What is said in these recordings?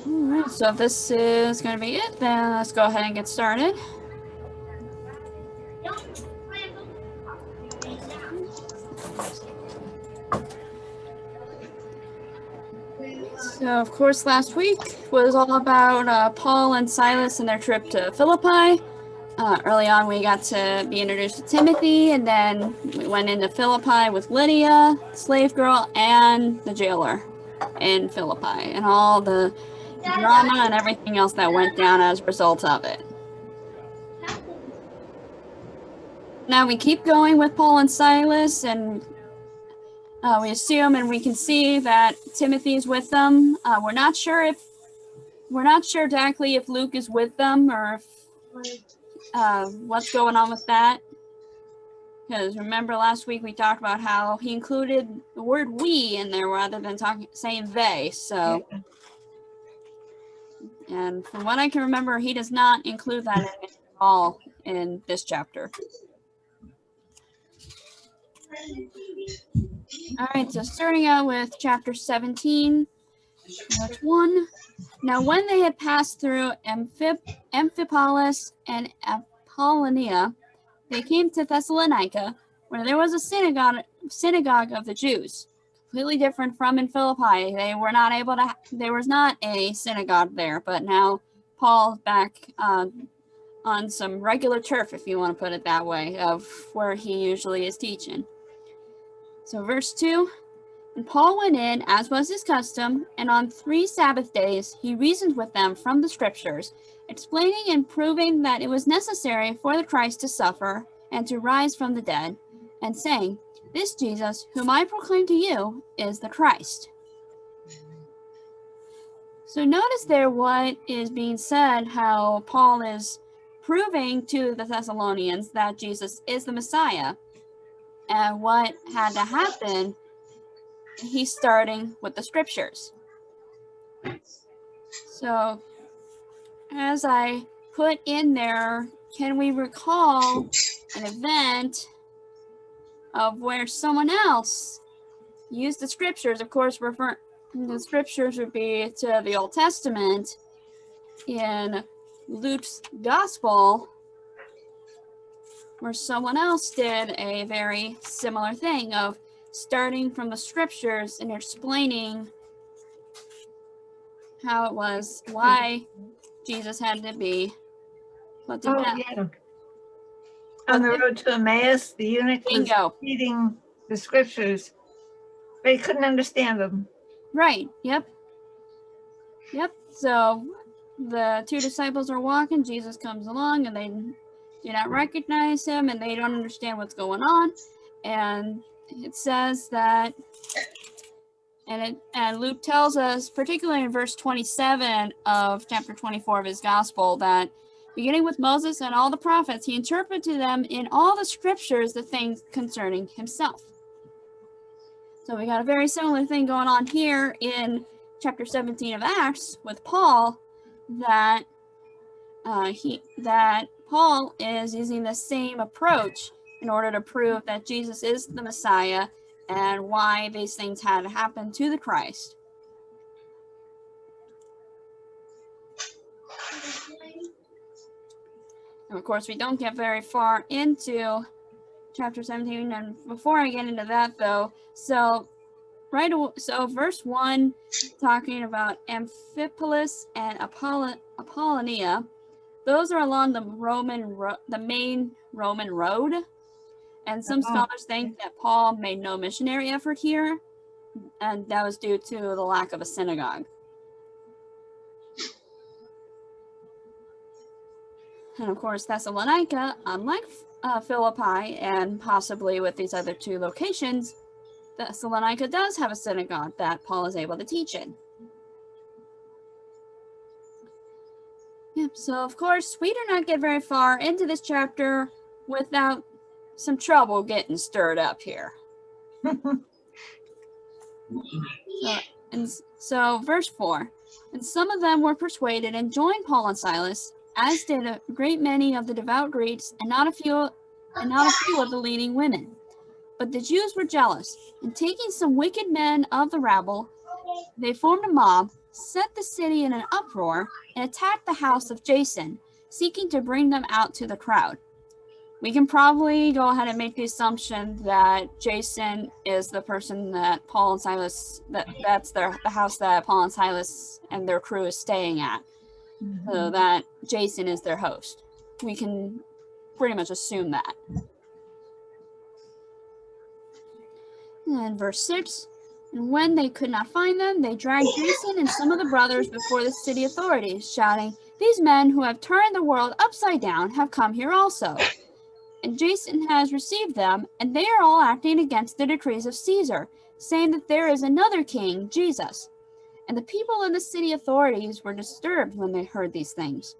Alright, so if this is going to be it, then let's go ahead and get started. So, of course, last week was all about Paul and Silas and their trip to Philippi. Early on, we got to be introduced to Timothy, and then we went into Philippi with Lydia, the slave girl, and the jailer in Philippi, and all the drama and everything else that went down as a result of it. Now we keep going with Paul and Silas, and we assume and we can see that Timothy's with them. We're not sure exactly if Luke is with them or if, what's going on with that. Because remember last week we talked about how he included the word "we" in there rather than saying "they." So, and from what I can remember, he does not include that at all in this chapter. All right, so starting out with chapter 17, verse 1. Now when they had passed through Amphipolis and Apollonia, they came to Thessalonica, where there was a synagogue of the Jews, completely different from in Philippi. There was not a synagogue there, but now Paul's back on some regular turf, if you want to put it that way, of where he usually is teaching. So verse 2, and Paul went in, as was his custom, and on 3 Sabbath days he reasoned with them from the Scriptures, explaining and proving that it was necessary for the Christ to suffer and to rise from the dead, and saying, this Jesus, whom I proclaim to you, is the Christ. So notice there what is being said, how Paul is proving to the Thessalonians that Jesus is the Messiah. And what had to happen, he's starting with the Scriptures. So, as I put in there, can we recall an event of where someone else used the Scriptures? Of course, the Scriptures would be to the Old Testament. In Luke's Gospel, where someone else did a very similar thing of starting from the Scriptures and explaining how it was, why Jesus had to be put to death. Yeah. On the road to Emmaus, the eunuch was reading the Scriptures, but he couldn't understand them. Right, yep. So the 2 disciples are walking, Jesus comes along, and they do not recognize him, and they don't understand what's going on. And it says that, and Luke tells us, particularly in verse 27 of chapter 24 of his gospel, that beginning with Moses and all the prophets, he interpreted to them in all the Scriptures the things concerning himself. So we got a very similar thing going on here in chapter 17 of Acts with Paul, that Paul is using the same approach in order to prove that Jesus is the Messiah and why these things had to happen to the Christ. And of course, we don't get very far into chapter 17, and before I get into that, though, so verse 1, talking about Amphipolis and Apollonia, those are along the main Roman road, and some scholars think that Paul made no missionary effort here, and that was due to the lack of a synagogue. And of course, Thessalonica, unlike Philippi and possibly with these other 2 locations, Thessalonica does have a synagogue that Paul is able to teach in. Yep, so of course, we do not get very far into this chapter without some trouble getting stirred up here. So verse 4, and some of them were persuaded and joined Paul and Silas, as did a great many of the devout Greeks, and not a few of the leading women. But the Jews were jealous, and taking some wicked men of the rabble, they formed a mob, set the city in an uproar and attacked the house of Jason, seeking to bring them out to the crowd. We can probably go ahead and make the assumption that Jason is the person that Paul and Silas, that's the house that Paul and Silas and their crew is staying at. Mm-hmm. So that Jason is their host. We can pretty much assume that. And verse 6, and when they could not find them, they dragged Jason and some of the brothers before the city authorities, shouting, "These men who have turned the world upside down have come here also. And Jason has received them, and they are all acting against the decrees of Caesar, saying that there is another king, Jesus." And the people and the city authorities were disturbed when they heard these things.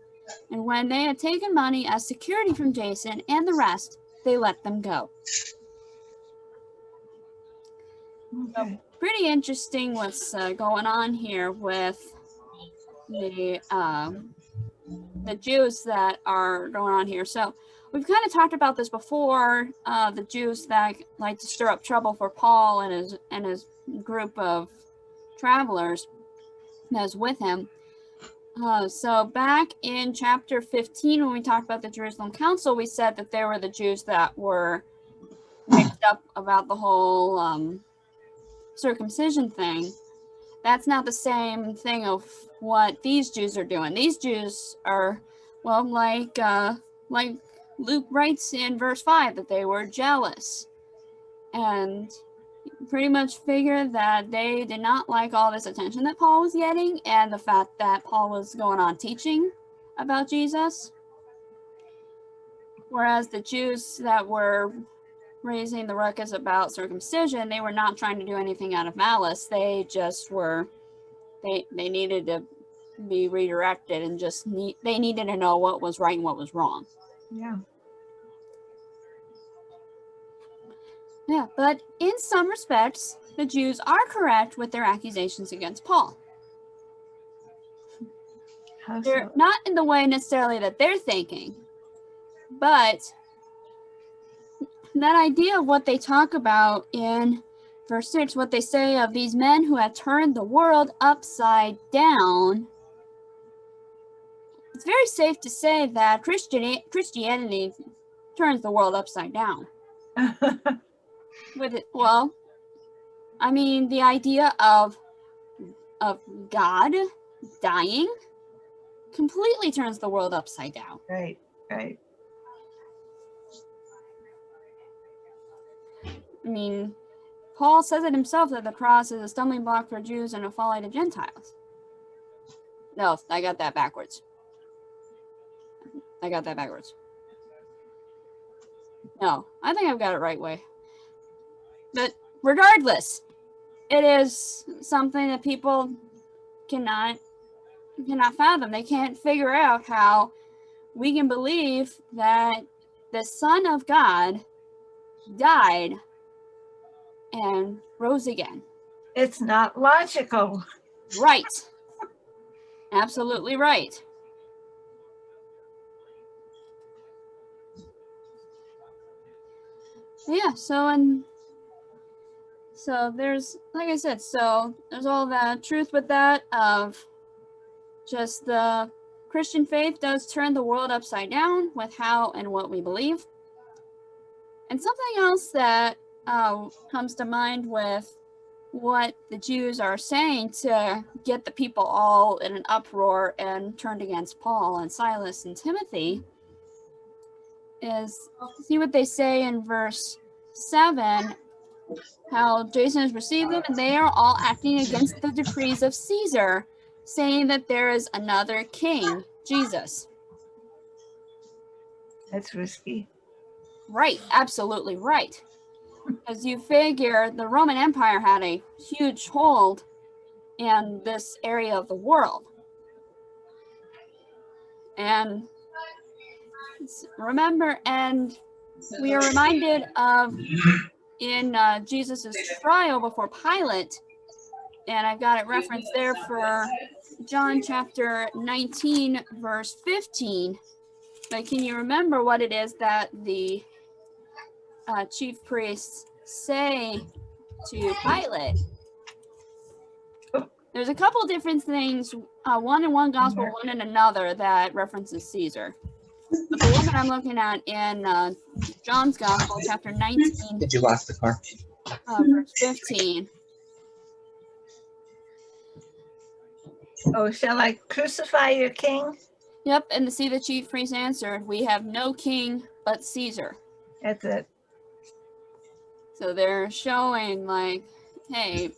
And when they had taken money as security from Jason and the rest, they let them go. Okay. So pretty interesting what's going on here with the Jews that are going on here. So we've kind of talked about this before, the Jews that like to stir up trouble for Paul and his group of travelers that was with him. So back in chapter 15, when we talked about the Jerusalem Council, we said that there were the Jews that were mixed up about the whole circumcision thing. That's not the same thing of what these Jews are doing. These Jews are, well, like Luke writes in verse 5, that they were jealous and pretty much figured that they did not like all this attention that Paul was getting and the fact that Paul was going on teaching about Jesus. Whereas the Jews that were raising the ruckus about circumcision, they were not trying to do anything out of malice. They just were, they needed to be redirected and they needed to know what was right and what was wrong. Yeah. Yeah, but in some respects, the Jews are correct with their accusations against Paul. They're not in the way necessarily that they're thinking, but that idea of what they talk about in verse 6, what they say of these men who have turned the world upside down, it's very safe to say that Christianity turns the world upside down. With it, well, I mean, the idea of God dying completely turns the world upside down. Right. I mean, Paul says it himself that the cross is a stumbling block for Jews and a folly to Gentiles. No, I got that backwards. No, I think I've got it right way. But regardless, it is something that people cannot fathom. They can't figure out how we can believe that the Son of God died and rose again. It's not logical. Right. Absolutely right. Yeah, so there's, like I said, so there's all the truth with that of just the Christian faith does turn the world upside down with how and what we believe. And something else that comes to mind with what the Jews are saying to get the people all in an uproar and turned against Paul and Silas and Timothy is, see what they say in verse 7, how Jason has received them and they are all acting against the decrees of Caesar, saying that there is another king, Jesus. That's risky. Right, absolutely right. As you figure, the Roman Empire had a huge hold in this area of the world. And remember, and we are reminded of in Jesus's trial before Pilate, and I've got it referenced there for John chapter 19, verse 15. But can you remember what it is that the chief priests say to Pilate? There's a couple different things, one in one gospel, one in another, that references Caesar. But the one that I'm looking at in John's Gospel, chapter 19. Did you lock the car? Verse 15. Oh, shall I crucify your king? Yep, and to see the chief priest answered, we have no king but Caesar. That's it. So they're showing, like, hey,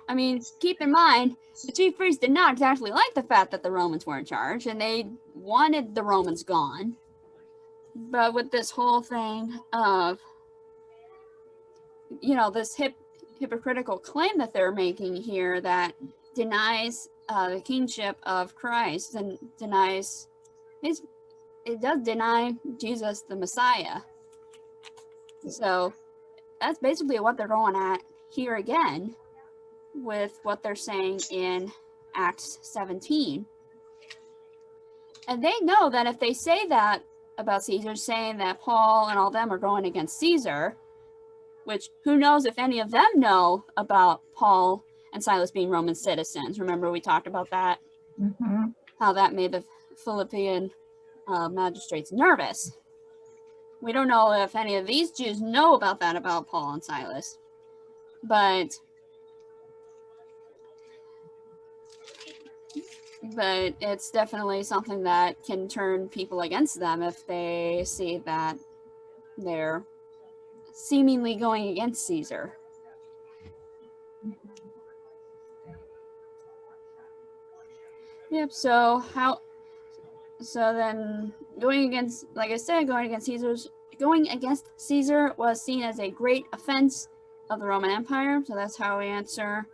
I mean, keep in mind, the chief priests did not exactly like the fact that the Romans were in charge, and they wanted the Romans gone. But with this whole thing of, you know, this hypocritical claim that they're making here that denies the kingship of Christ and denies it does deny Jesus the Messiah. So that's basically what they're going at here again with what they're saying in Acts 17. And they know that if they say that about Caesar, saying that Paul and all them are going against Caesar, which who knows if any of them know about Paul and Silas being Roman citizens. Remember we talked about that? Mm-hmm. How that made the Philippian magistrates nervous. We don't know if any of these Jews know about that about Paul and Silas. But it's definitely something that can turn people against them if they see that they're seemingly going against Caesar. Yep, so then going against, like I said, going against Caesar was seen as a great offense of the Roman Empire. So that's how we answer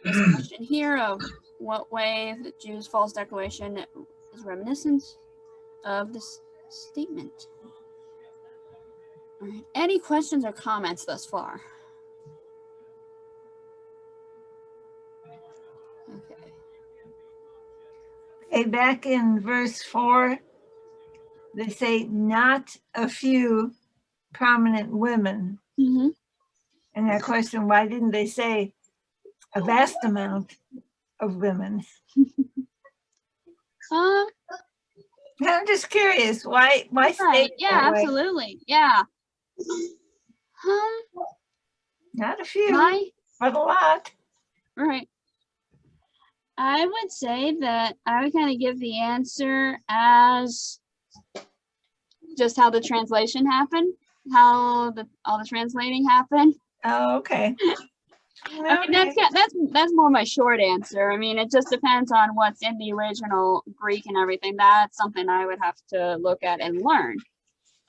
this question here of what way the Jews' false declaration is reminiscent of this statement. All right. Any questions or comments thus far? Okay. Okay, back in verse 4, they say not a few prominent women. Mm-hmm. And that question, why didn't they say a vast amount of women? I'm just curious, why Right. state Yeah, that absolutely. Yeah. Not a few, but a lot. Right. I would say that I would kind of give the answer as just how the translation happened, how all the translating happened. Oh, okay. I mean, that's more my short answer. I mean, it just depends on what's in the original Greek and everything. That's something I would have to look at and learn.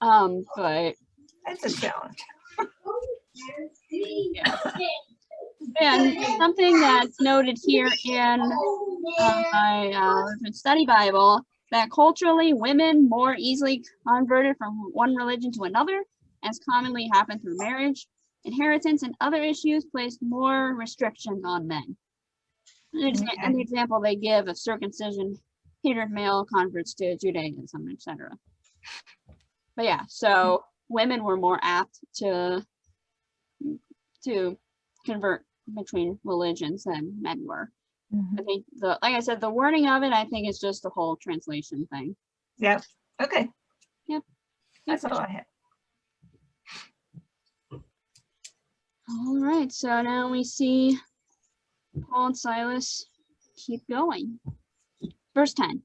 But that's a challenge. Yeah. And something that's noted here in my study Bible, that culturally women more easily converted from one religion to another, as commonly happened through marriage, inheritance, and other issues placed more restrictions on men. And the example they give of circumcision hindered male converts to Judaism, etc. But yeah, so women were more apt to convert between religions than men were. Mm-hmm. I think like I said, the wording of it, I think is just a whole translation thing. Yep. Okay. Yep. That's all I have. All right. So now we see Paul and Silas keep going. Verse 10.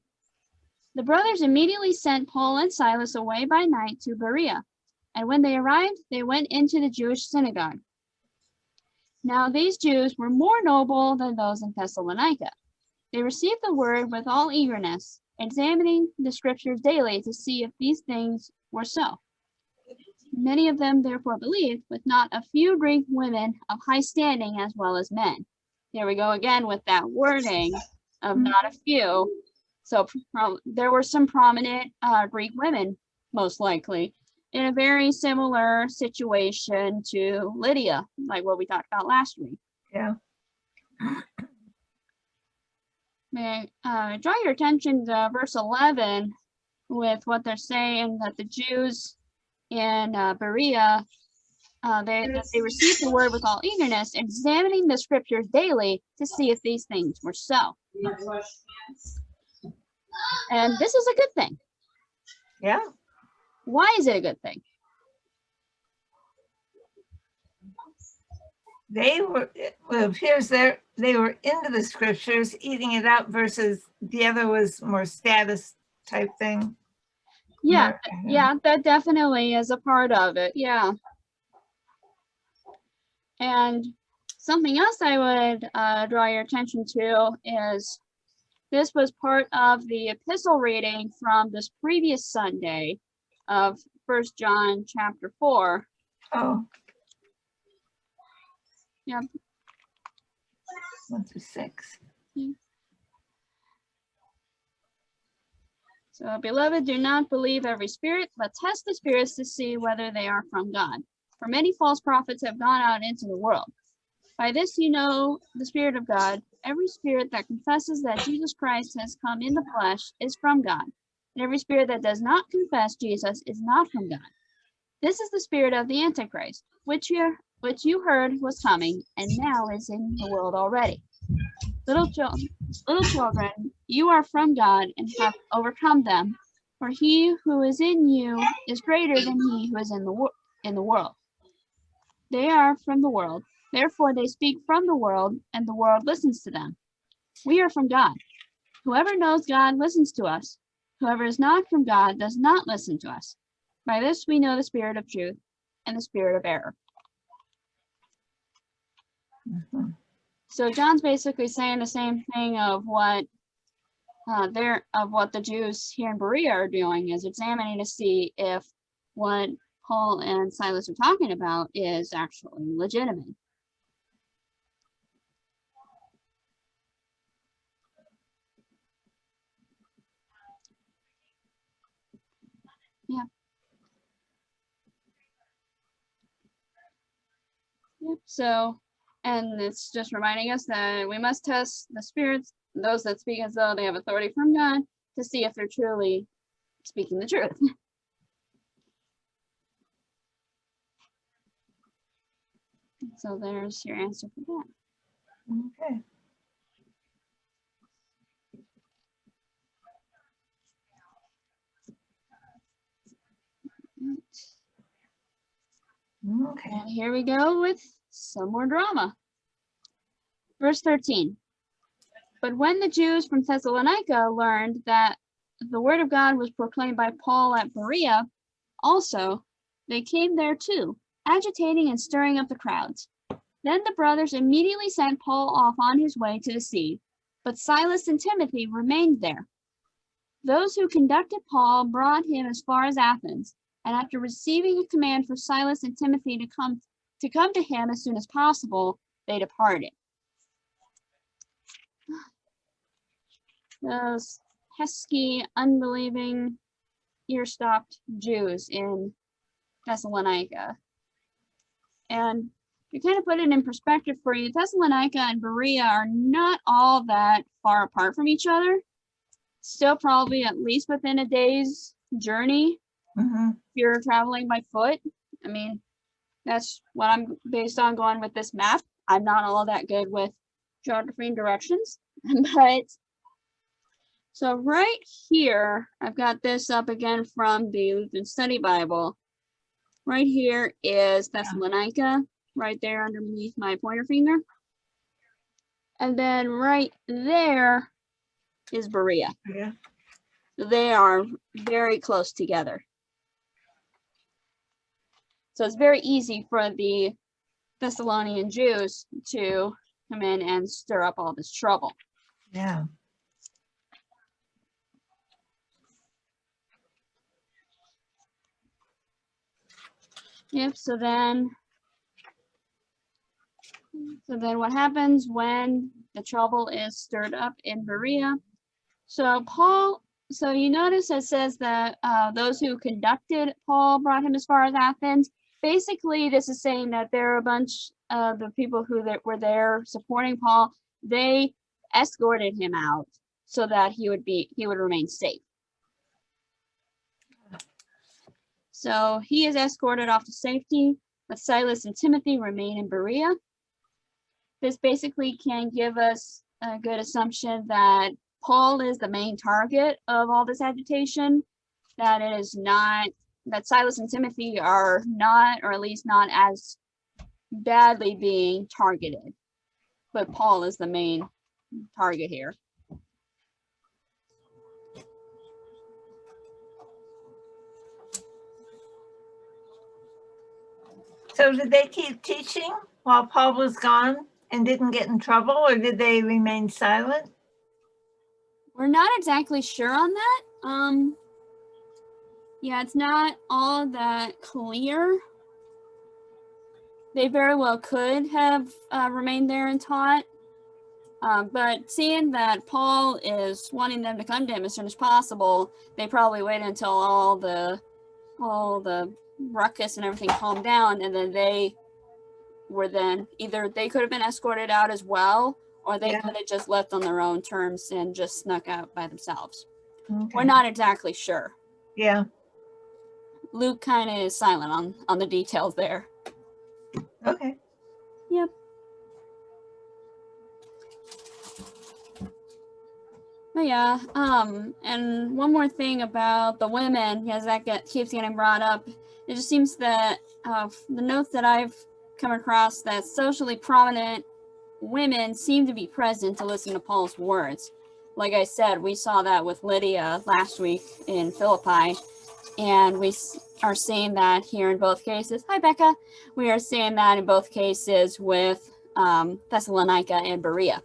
The brothers immediately sent Paul and Silas away by night to Berea, and when they arrived, they went into the Jewish synagogue. Now these Jews were more noble than those in Thessalonica. They received the word with all eagerness, examining the scriptures daily to see if these things were so. Many of them therefore believed, with not a few Greek women of high standing as well as men. Here we go again with that wording of not a few. So there were some prominent Greek women, most likely, in a very similar situation to Lydia, like what we talked about last week. Yeah. May I draw your attention to verse 11 with what they're saying, that the Jews in Berea they received the word with all eagerness, examining the scriptures daily to see if these things were so. And this is a good thing. Yeah. Why is it a good thing? It appears they were into the scriptures, eating it up, versus the other was more status type thing. Yeah, yeah, that definitely is a part of it. Yeah. And something else I would draw your attention to is this was part of the epistle reading from this previous Sunday of 1 John chapter 4. Oh. Yep. 1 through 6. So, beloved, do not believe every spirit, but test the spirits to see whether they are from God. For many false prophets have gone out into the world. By this you know the Spirit of God. Every spirit that confesses that Jesus Christ has come in the flesh is from God. And every spirit that does not confess Jesus is not from God. This is the spirit of the Antichrist, which you heard was coming, and now is in the world already. Little children, you are from God and have overcome them, for he who is in you is greater than he who is in the world. They are from the world, therefore they speak from the world, and the world listens to them. We are from God. Whoever knows God listens to us. Whoever is not from God does not listen to us. By this we know the spirit of truth and the spirit of error. Mm-hmm. So John's basically saying the same thing of what the Jews here in Berea are doing, is examining to see if what Paul and Silas are talking about is actually legitimate. Yeah. Yep. So, and it's just reminding us that we must test the spirits, those that speak as though they have authority from God, to see if they're truly speaking the truth. So there's your answer for that. Okay. Okay. And here we go with some more drama. Verse 13. But when the Jews from Thessalonica learned that the word of God was proclaimed by Paul at Berea also, they came there too, agitating and stirring up the crowds. Then the brothers immediately sent Paul off on his way to the sea, but Silas and Timothy remained there. Those who conducted Paul brought him as far as Athens, and after receiving a command for Silas and Timothy to come to him as soon as possible, they departed. Those pesky, unbelieving, ear-stopped Jews in Thessalonica. And to kind of put it in perspective for you, Thessalonica and Berea are not all that far apart from each other. Still probably at least within a day's journey. Mm-hmm. If you're traveling by foot. I mean, that's what I'm based on going with this map. I'm not all that good with geography and directions, but so right here, I've got this up again from the Lutheran Study Bible. Right here is Thessalonica, right there underneath my pointer finger. And then right there is Berea. Yeah. So they are very close together. So it's very easy for the Thessalonian Jews to come in and stir up all this trouble. Yeah. Yep, so then what happens when the trouble is stirred up in Berea? So you notice it says that those who conducted Paul brought him as far as Athens. Basically, this is saying that there are a bunch of the people who were there supporting Paul. They escorted him out so that he would remain safe. So he is escorted off to safety. but Silas and Timothy remain in Berea. This basically can give us a good assumption that Paul is the main target of all this agitation, that it is not, that Silas and Timothy are not, or at least not as badly being targeted, but Paul is the main target here. So did they keep teaching while Paul was gone and didn't get in trouble, or did they remain silent? We're not exactly sure on that. Yeah, it's not all that clear. They very well could have remained there and taught. But seeing that Paul is wanting them to come to him as soon as possible, they probably waited until all the ruckus and everything calmed down, and then they were then either they could have been escorted out as well, or they could have just left on their own terms and just snuck out by themselves. Okay. We're not exactly sure. Yeah. Luke kind of is silent on the details there. Okay. Yep. But yeah, and one more thing about the women, because that keeps getting brought up. It just seems that the notes that I've come across, that socially prominent women seem to be present to listen to Paul's words. Like I said, we saw that with Lydia last week in Philippi, and we are seeing that here in both cases. Hi, Becca. We are seeing that in both cases with Thessalonica and Berea.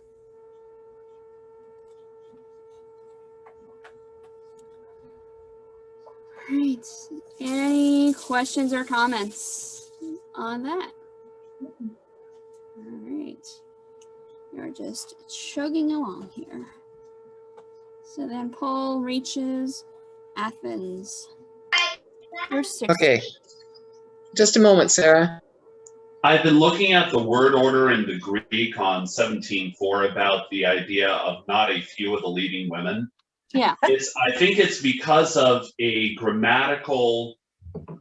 Right. Any questions or comments on that? All right. We're just chugging along here. So then Paul reaches Athens. Verse 16. Okay. Just a moment, Sarah. I've been looking at the word order in the Greek on 17:4 about the idea of not a few of the leading women. Yeah. I think it's because of a grammatical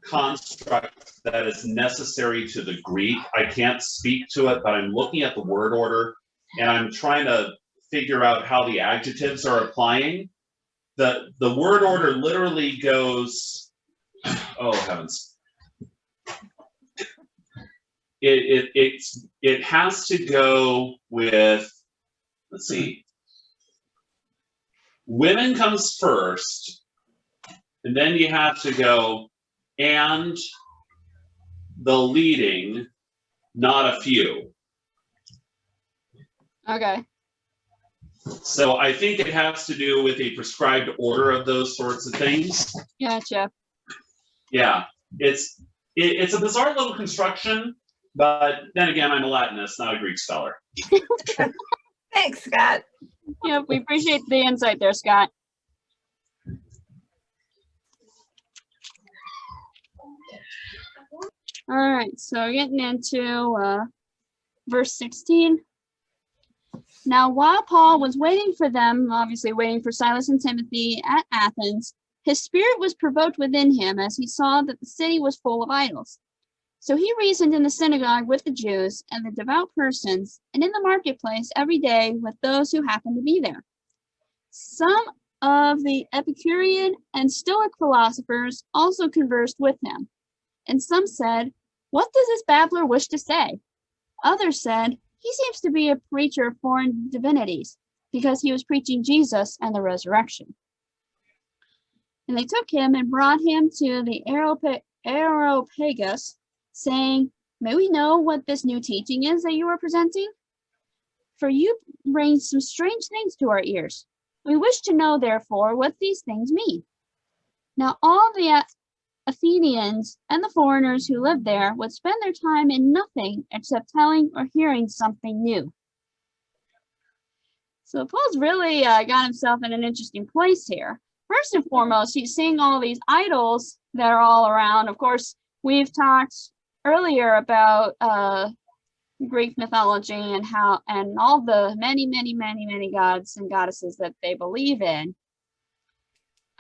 construct that is necessary to the Greek. I can't speak to it, but I'm looking at the word order and I'm trying to figure out how the adjectives are applying. The word order literally goes, oh heavens. It has to go with, let's see. Women comes first, and then you have to go, and the leading, not a few. Okay. So I think it has to do with a prescribed order of those sorts of things. Gotcha. Yeah, it's a bizarre little construction, but then again, I'm a Latinist, not a Greek scholar. Thanks, Scott. Yep, we appreciate the insight there, Scott. All right, so getting into verse 16. Now, while Paul was waiting for them, obviously waiting for Silas and Timothy at Athens, his spirit was provoked within him as he saw that the city was full of idols. So he reasoned in the synagogue with the Jews and the devout persons, and in the marketplace every day with those who happened to be there. Some of the Epicurean and Stoic philosophers also conversed with him, and some said, "What does this babbler wish to say?" Others said, "He seems to be a preacher of foreign divinities, because he was preaching Jesus and the resurrection." And they took him and brought him to the Areopagus, saying, "May we know what this new teaching is that you are presenting? For you bring some strange things to our ears. We wish to know, therefore, what these things mean." Now all the Athenians and the foreigners who lived there would spend their time in nothing except telling or hearing something new. So Paul's really got himself in an interesting place here. First and foremost, he's seeing all these idols that are all around. Of course, we've talked earlier about Greek mythology and how, and all the many gods and goddesses that they believe in.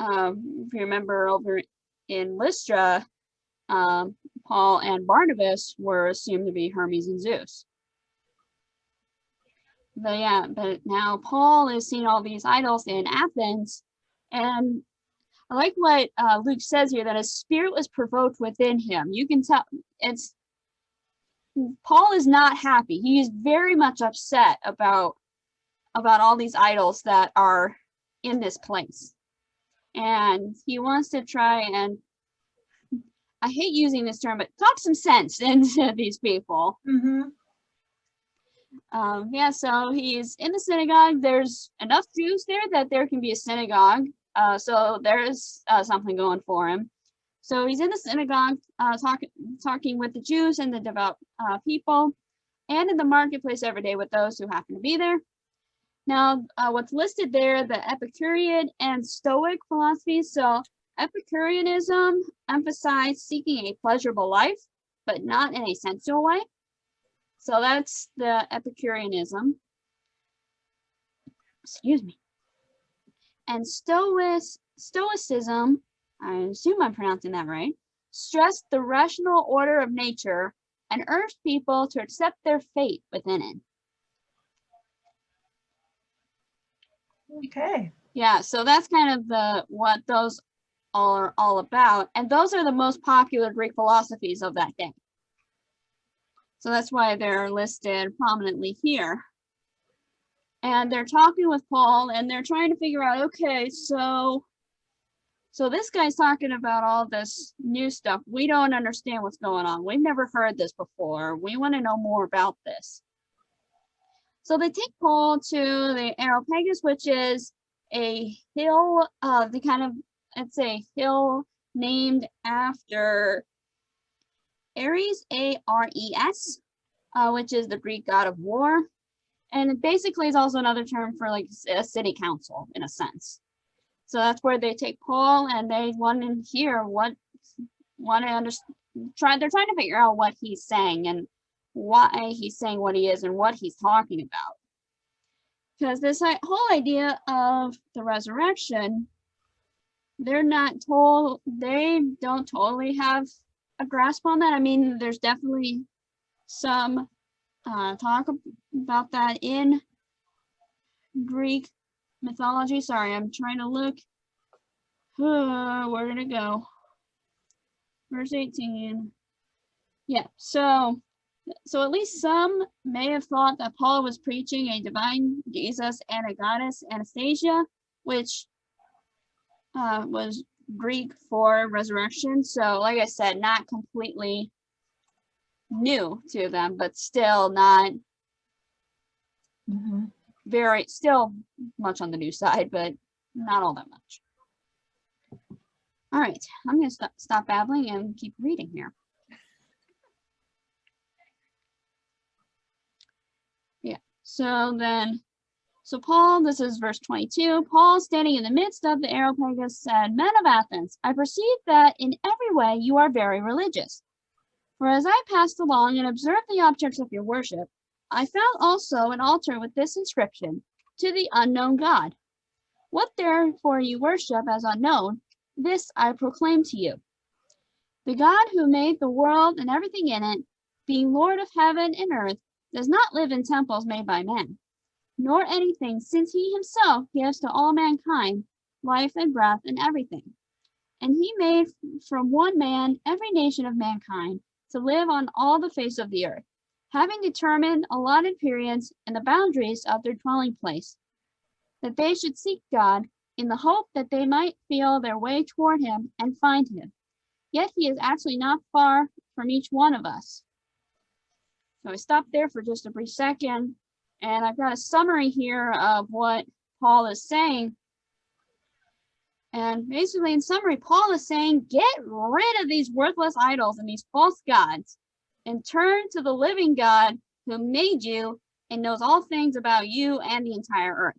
If you remember over in Lystra, Paul and Barnabas were assumed to be Hermes and Zeus. But now Paul is seeing all these idols in Athens, and I like what Luke says here, that his spirit was provoked within him. You can tell Paul is not happy. He is very much upset about all these idols that are in this place. And he wants to try and, I hate using this term, but talk some sense into these people. Mm-hmm. So he's in the synagogue. There's enough Jews there that there can be a synagogue. So there's something going for him. So he's in the synagogue talking with the Jews and the devout people, and in the marketplace every day with those who happen to be there. Now, what's listed there, the Epicurean and Stoic philosophies. So Epicureanism emphasized seeking a pleasurable life, but not in a sensual way. So that's the Epicureanism. Excuse me. And Stoicism, I assume I'm pronouncing that right, stressed the rational order of nature and urged people to accept their fate within it. Okay. Yeah, so that's kind of what those are all about. And those are the most popular Greek philosophies of that day. So that's why they're listed prominently here. And they're talking with Paul, and they're trying to figure out, okay, so this guy's talking about all this new stuff. We don't understand what's going on. We've never heard this before. We want to know more about this. So they take Paul to the Areopagus, which is a hill, it's a hill named after Ares, A-R-E-S, which is the Greek god of war. And it basically is also another term for like a city council in a sense. So that's where they take Paul, and they want to hear they're trying to figure out what he's saying and why he's saying what he is and what he's talking about. Because this whole idea of the resurrection, they don't totally have a grasp on that. I mean, there's definitely some talk about that in Greek mythology. Sorry, I'm trying to look. Where did it go? Verse 18. Yeah, so at least some may have thought that Paul was preaching a divine Jesus and a goddess Anastasia, which was Greek for resurrection. So like I said, not completely new to them, but still not still much on the new side, but not all that much. All right, I'm going to stop babbling and keep reading here. Yeah, so Paul, this is verse 22, Paul, standing in the midst of the Areopagus, said, Men of Athens, I perceive that in every way you are very religious. For as I passed along and observed the objects of your worship, I found also an altar with this inscription, To the unknown God. What therefore you worship as unknown, this I proclaim to you. The God who made the world and everything in it, being Lord of heaven and earth, does not live in temples made by man, nor anything, since he himself gives to all mankind life and breath and everything. And he made from one man every nation of mankind to live on all the face of the earth, having determined allotted periods and the boundaries of their dwelling place, that they should seek God in the hope that they might feel their way toward him and find him. Yet he is actually not far from each one of us. So I stopped there for just a brief second, and I've got a summary here of what Paul is saying. And basically, in summary, Paul is saying, get rid of these worthless idols and these false gods, and turn to the living God who made you and knows all things about you and the entire earth.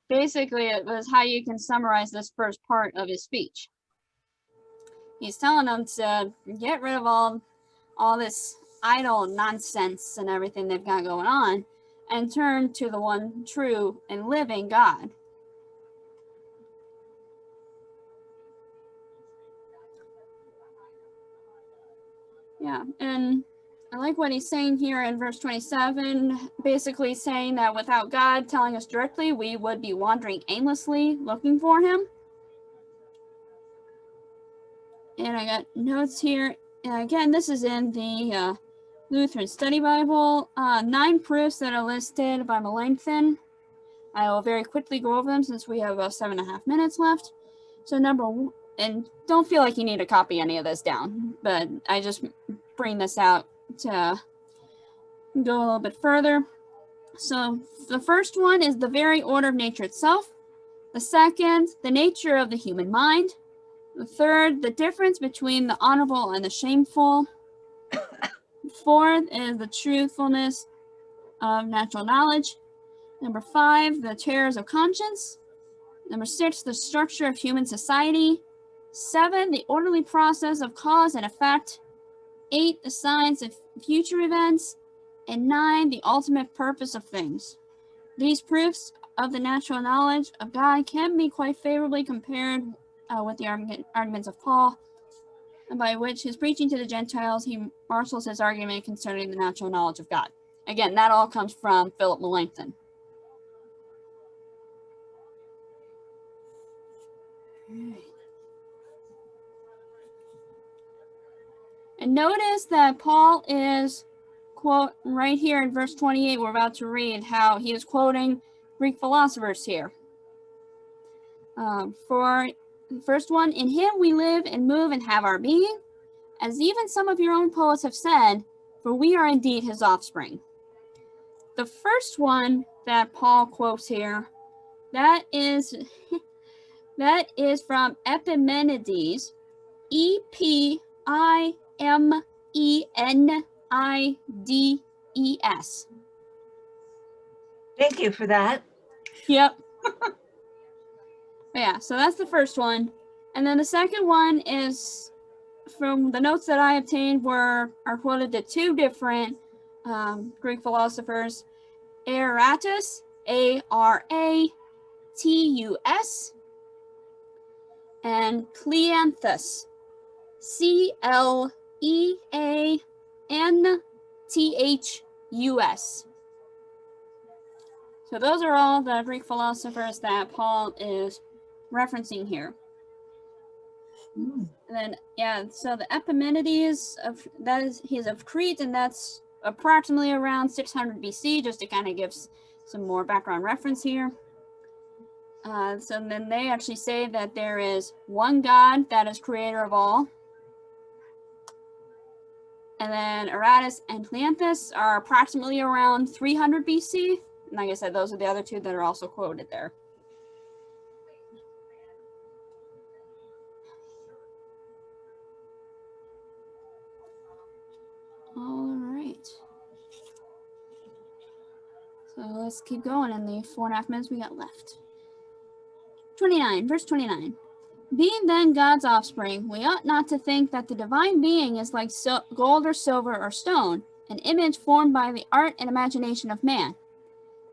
Basically, it was how you can summarize this first part of his speech. He's telling them to get rid of all this idol nonsense and everything they've got going on, and turn to the one true and living God. Yeah, and I like what he's saying here in verse 27, basically saying that without God telling us directly, we would be wandering aimlessly looking for him. And I got notes here. And again, this is in the Lutheran Study Bible. 9 proofs that are listed by Melanchthon. I will very quickly go over them since we have about 7.5 minutes left. So number one, and don't feel like you need to copy any of this down, but I just bring this out to go a little bit further. So the first one is the very order of nature itself. The second, the nature of the human mind. The third, the difference between the honorable and the shameful. Fourth is the truthfulness of natural knowledge. Number 5, the terrors of conscience. Number 6, the structure of human society. 7, the orderly process of cause and effect. 8, the signs of future events. And 9, the ultimate purpose of things. These proofs of the natural knowledge of God can be quite favorably compared with the arguments of Paul, by which his preaching to the Gentiles, he marshals his argument concerning the natural knowledge of God. Again, that all comes from Philip Melanchthon. And notice that Paul is, quote, right here in verse 28, we're about to read how he is quoting Greek philosophers here. For the first one, in him we live and move and have our being, as even some of your own poets have said, for we are indeed his offspring. The first one that Paul quotes here, that is from Epimenides, Epimenides. Thank you for that. Yep. Yeah, so that's the first one. And then the second one is from the notes that I obtained are quoted to 2 different Greek philosophers, Aratus, Aratus, and Cleanthus, Cleanthus. So those are all the Greek philosophers that Paul is referencing here. And then, yeah, so the Epimenides, he's of Crete, and that's approximately around 600 BC, just to kind of give some more background reference here. So then they actually say that there is one God that is creator of all. And then Aratus and Cleanthus are approximately around 300 BC. And like I said, those are the other 2 that are also quoted there. All right. So let's keep going in the 4.5 minutes we got left. 29, verse 29. Being then God's offspring, we ought not to think that the divine being is like gold or silver or stone, an image formed by the art and imagination of man.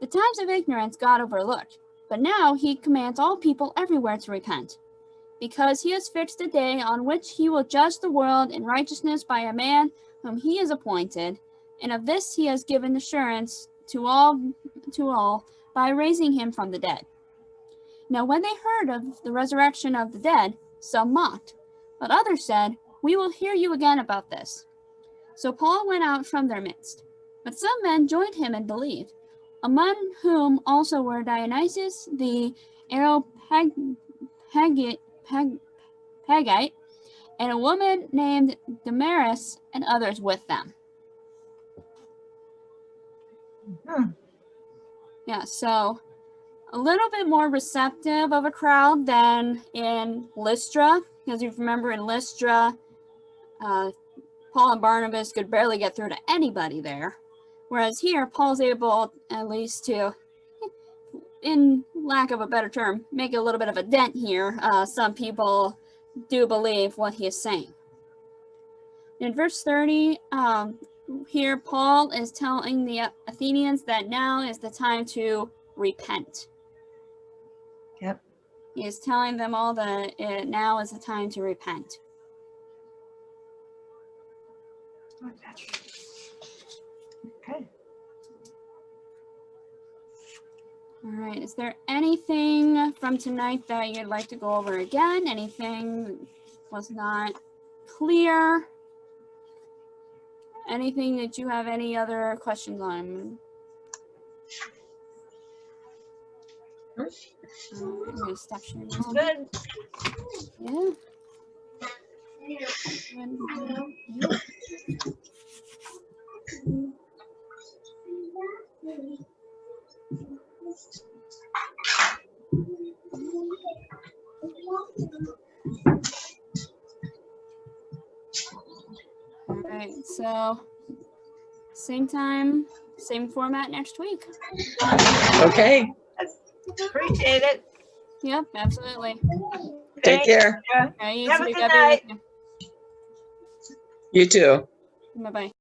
The times of ignorance God overlooked, but now he commands all people everywhere to repent, because he has fixed a day on which he will judge the world in righteousness by a man whom he has appointed, and of this he has given assurance to all by raising him from the dead. Now when they heard of the resurrection of the dead, some mocked, but others said, we will hear you again about this. So Paul went out from their midst. But some men joined him and believed, among whom also were Dionysius the Areopagite, and a woman named Damaris, and others with them. Yeah, so a little bit more receptive of a crowd than in Lystra, because if you remember in Lystra, Paul and Barnabas could barely get through to anybody there. Whereas here, Paul's able at least to, in lack of a better term, make a little bit of a dent here. Some people do believe what he is saying. In verse 30, here Paul is telling the Athenians that now is the time to repent. Yep. He is telling them all that now is the time to repent. Okay. All right. Is there anything from tonight that you'd like to go over again? Anything was not clear? Anything that you have any other questions on? I'm gonna stop sharing my screen. Good. Yeah. Yeah. All right. So same time, same format next week. Okay, Appreciate it. Yep, absolutely. take Thanks, care. Sarah. All right, you Have a too. good God be night. with You too. you. Bye-bye.